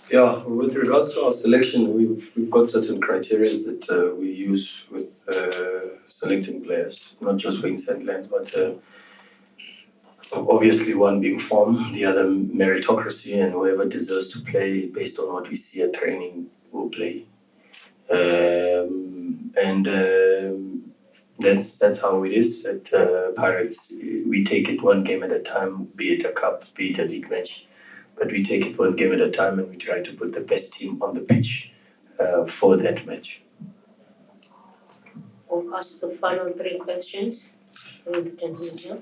Yeah, with regards to our selection, we've got certain criteria that we use with selecting players, not just wings and lands, but obviously one being form, the other meritocracy, and whoever deserves to play based on what we see at training will play. And that's how it is at Pirates. We take it one game at a time, be it a cup, be it a league match. But we take it one game at a time and we try to put the best team on the pitch for that match. We'll ask the final 3 questions from the gentleman here.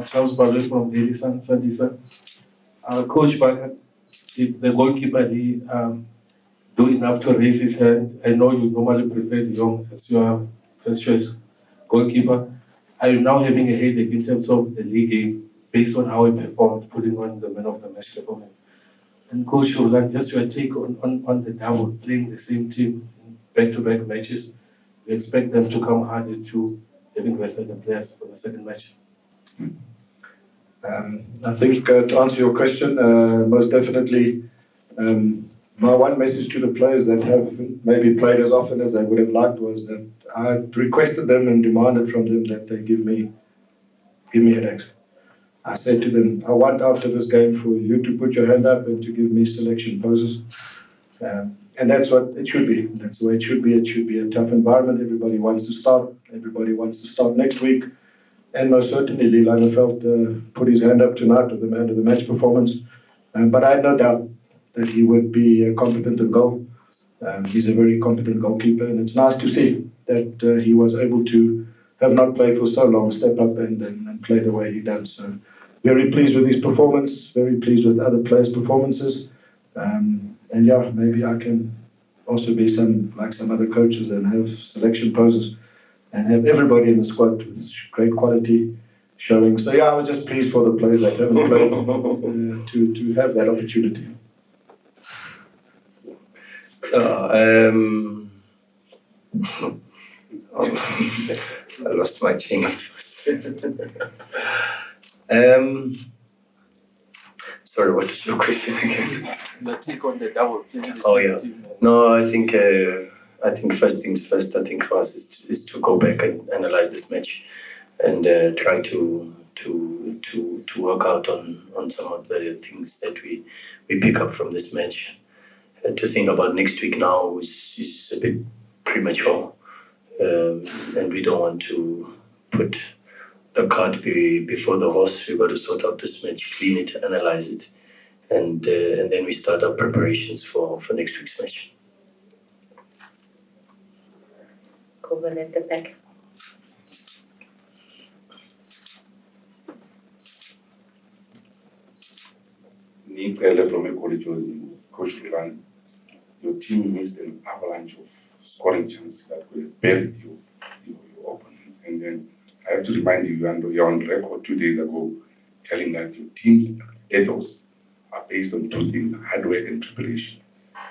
Charles Barley from Daily Sun, Sandisa. Coach Bakat, did the goalkeeper do enough to raise his hand? I know you normally prefer De Jong as your first choice goalkeeper. Are you now having a headache in terms of the league game based on how he performed, putting on the man of the match performance? And Coach Rhulani, just your take on the double, playing the same team in back-to-back matches. We expect them to come harder to having rested the players for the second match. I think to answer your question, most definitely, my one message to the players that have maybe played as often as they would have liked was that I requested them and demanded from them that they give me headaches. I said to them, I want after this game for you to put your hand up and to give me selection poses. And that's what it should be. That's the way it should be. It should be a tough environment. Everybody wants to start. Everybody wants to start next week. And most certainly, Lee Langenfeld put his hand up tonight with the man of the match performance. But I had no doubt that he would be competent in goal. He's a very competent goalkeeper, and it's nice to see that he was able to have not played for so long, step up and play the way he does. So very pleased with his performance, very pleased with other players' performances. And yeah, maybe I can also be like some other coaches and have selection poses and have everybody in the squad with great quality showing. So yeah, I was just pleased for the players that haven't played to have that opportunity. I lost my chain of sorry, what is your question again? Your take on the double. Oh yeah. No, I think first things first. I think for us is to go back and analyze this match, and try to work out on some of the things that we pick up from this match. To think about next week now is a bit premature, and we don't want to put the cart before the horse. We've got to sort out this match, clean it, analyze it, and then we start our preparations for next week's match. Over at the back. Nick Taylor from a college was Coach Rhulani. Your team missed an avalanche of scoring chances that could have buried your opponents. And then I have to remind you, you're on record 2 days ago telling that your team's ethos are based on 2 things, hard work and preparation,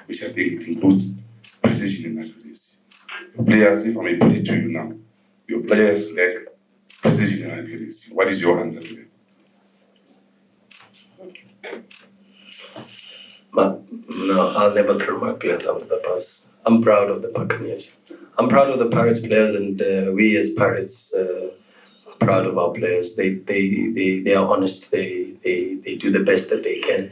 which I think includes precision and accuracy. Your players, if I may put it to you now, your players lack precision and accuracy. What is your answer to that? But no, I'll never throw my players out of the bus. I'm proud of the Buccaneers. I'm proud of the Pirates players, and we as Pirates are proud of our players. They are honest. They do the best that they can,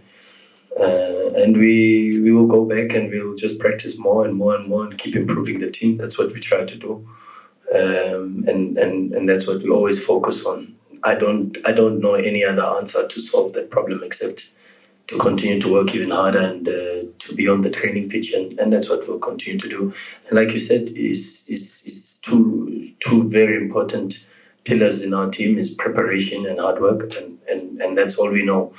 and we will go back and we'll just practice more and more and more and keep improving the team. That's what we try to do, and that's what we always focus on. I don't know any other answer to solve that problem except to continue to work even harder and to be on the training pitch, and that's what we'll continue to do. And like you said, is two very important pillars in our team is preparation and hard work, and that's all we know.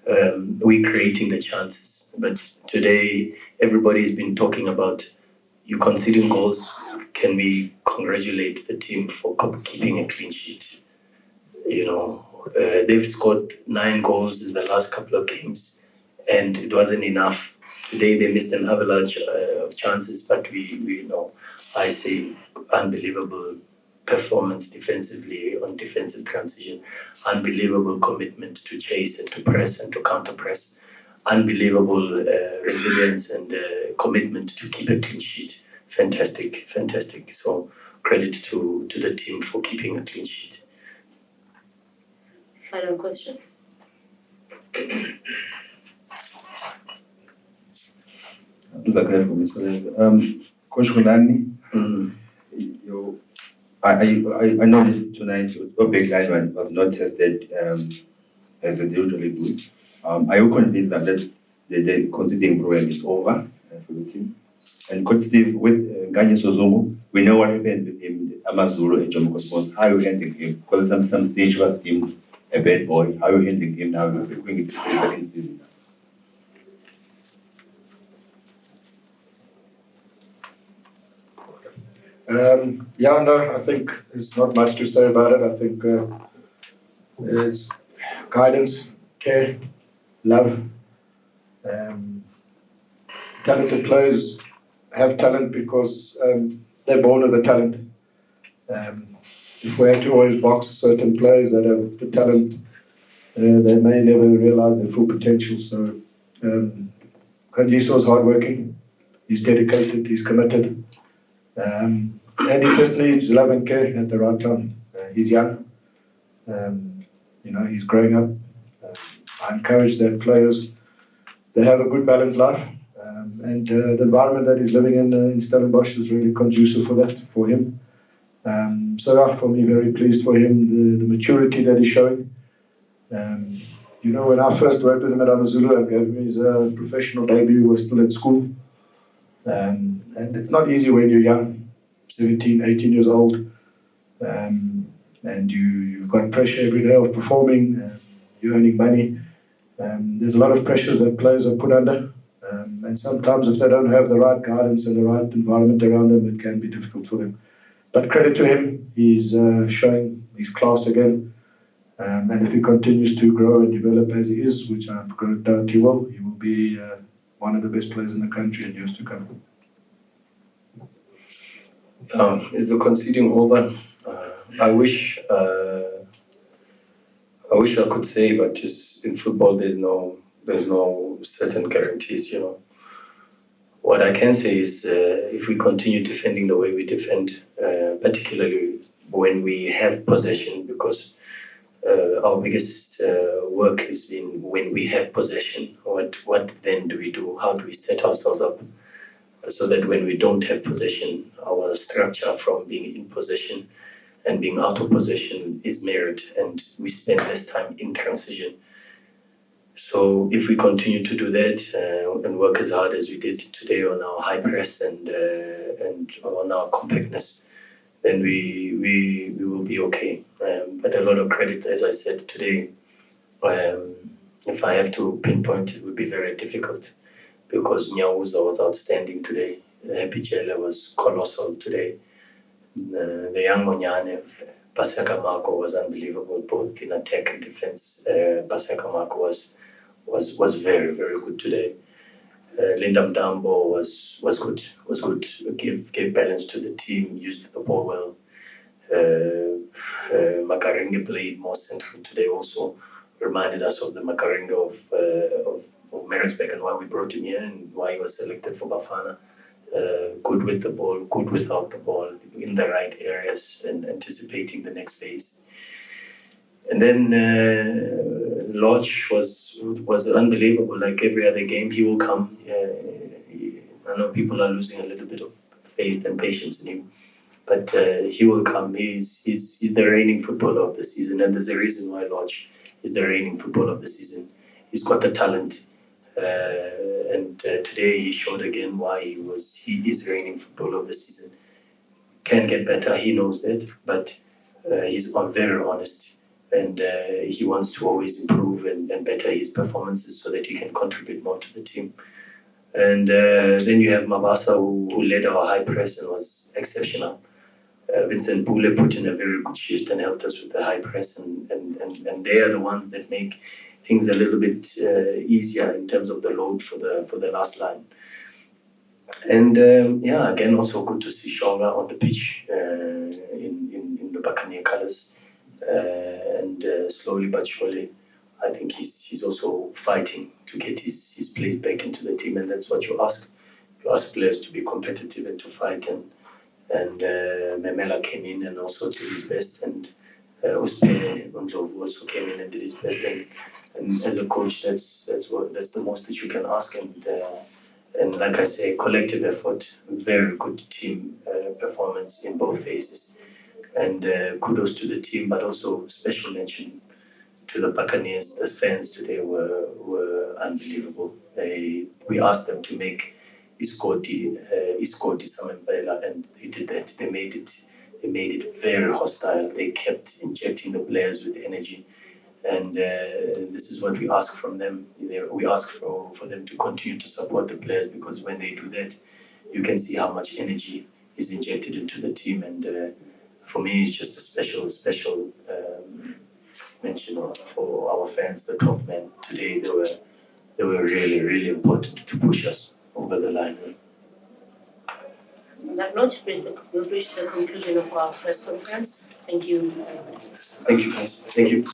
We're creating the chances, but today everybody's been talking about you conceding goals. Can we congratulate the team for keeping a clean sheet? You know, they've scored 9 goals in the last couple of games, and it wasn't enough Today they missed an avalanche of chances, but we know, I say, unbelievable performance defensively on defensive transition, unbelievable commitment to chase and to press and to counter press, unbelievable resilience and commitment to keep a clean sheet. Fantastic, fantastic. So credit to the team for keeping a clean sheet. Final question. Zakaria from Israel. Coach Rhulani, I know that tonight your backline was not tested as they usually do. Are you convinced that the considering program is over for the team? And Coach Steve, with Ganye Sozomo, we know what happened with him, Amazulu and Jomo Cosmos. How are you handling him? Because some stage was deemed a bad boy. How are you handling him now? We're going into the second season now. I think there's not much to say about it. I think it's guidance, care, love. Talented players have talent because they're born with the talent. If we had to always box certain players that have the talent, they may never realize their full potential. So, Kandiso is hardworking, he's dedicated, he's committed. And he just needs love and care at the right time. He's young, he's growing up. I encourage that players, they have a good balanced life. And the environment that he's living in Stellenbosch is really conducive for that, for him. For me, very pleased for him, the maturity that he's showing. When I first worked with him at Amazulu, I gave him his professional debut, he was still at school. And it's not easy when you're young, 17, 18 years old, and you've got pressure every day of performing, you're earning money. There's a lot of pressures that players are put under, and sometimes if they don't have the right guidance and the right environment around them, it can be difficult for them. But credit to him, he's showing his class again, and if he continues to grow and develop as he is, which I'm going to doubt he will be one of the best players in the country in years to come. Is the conceding over? I wish I could say, but just in football, there's no certain guarantees. What I can say is, if we continue defending the way we defend, particularly when we have possession, because our biggest work has been when we have possession. What then do we do? How do we set ourselves up so that when we don't have possession, our structure from being in possession and being out of possession is mirrored, and we spend less time in transition. So if we continue to do that and work as hard as we did today on our high press and on our compactness, then we will be okay. But a lot of credit, as I said today, if I have to pinpoint, it would be very difficult because Nyawuza was outstanding today. Happy Jela was colossal today. The young Monyane, Paseka Marco was unbelievable, both in attack and defense. Paseka Marco was very, very good today. Linda Mdambo was good. Gave balance to the team, used the ball well. Makarenge played more central today also. Reminded us of the Makarenge of Maritzburg and why we brought him here and why he was selected for Bafana. Good with the ball, good without the ball, in the right areas and anticipating the next phase. And then Lodge was unbelievable. Like every other game, he will come. I know people are losing a little bit of faith and patience in him, but he will come. He's the reigning footballer of the season, and there's a reason why Lodge is the reigning footballer of the season. He's got the talent, and today he showed again why he is reigning footballer of the season. Can get better, he knows that, but he's very honest, and he wants to always improve and better his performances so that he can contribute more to the team. And then you have Mabasa who led our high press and was exceptional. Vincent Bule put in a very good shift and helped us with the high press, and they are the ones that make things a little bit easier in terms of the load for the last line. And yeah, again, also good to see Shonga on the pitch in the Buccaneer colours. And slowly but surely, I think he's also fighting to get his place back into the team, and that's what you ask. You ask players to be competitive and to fight, and Memela came in and also did his best, and Uspe Ndlovu also came in and did his best, and as a coach, that's the most that you can ask, and like I say, collective effort, very good team performance in both phases, and kudos to the team, but also special mention to the Buccaneers. The fans today were unbelievable. We asked them to make Iskoti Samembela, and they did that. They made it very hostile. They kept injecting the players with energy, and this is what we ask from them. We ask for them to continue to support the players, because when they do that, you can see how much energy is injected into the team, and for me, it's just a special mention for our fans, the 12 men today. They were really, really important to push us over the line. On that note, we've reached the conclusion of our press conference. Thank you. Thank you, guys. Thank you.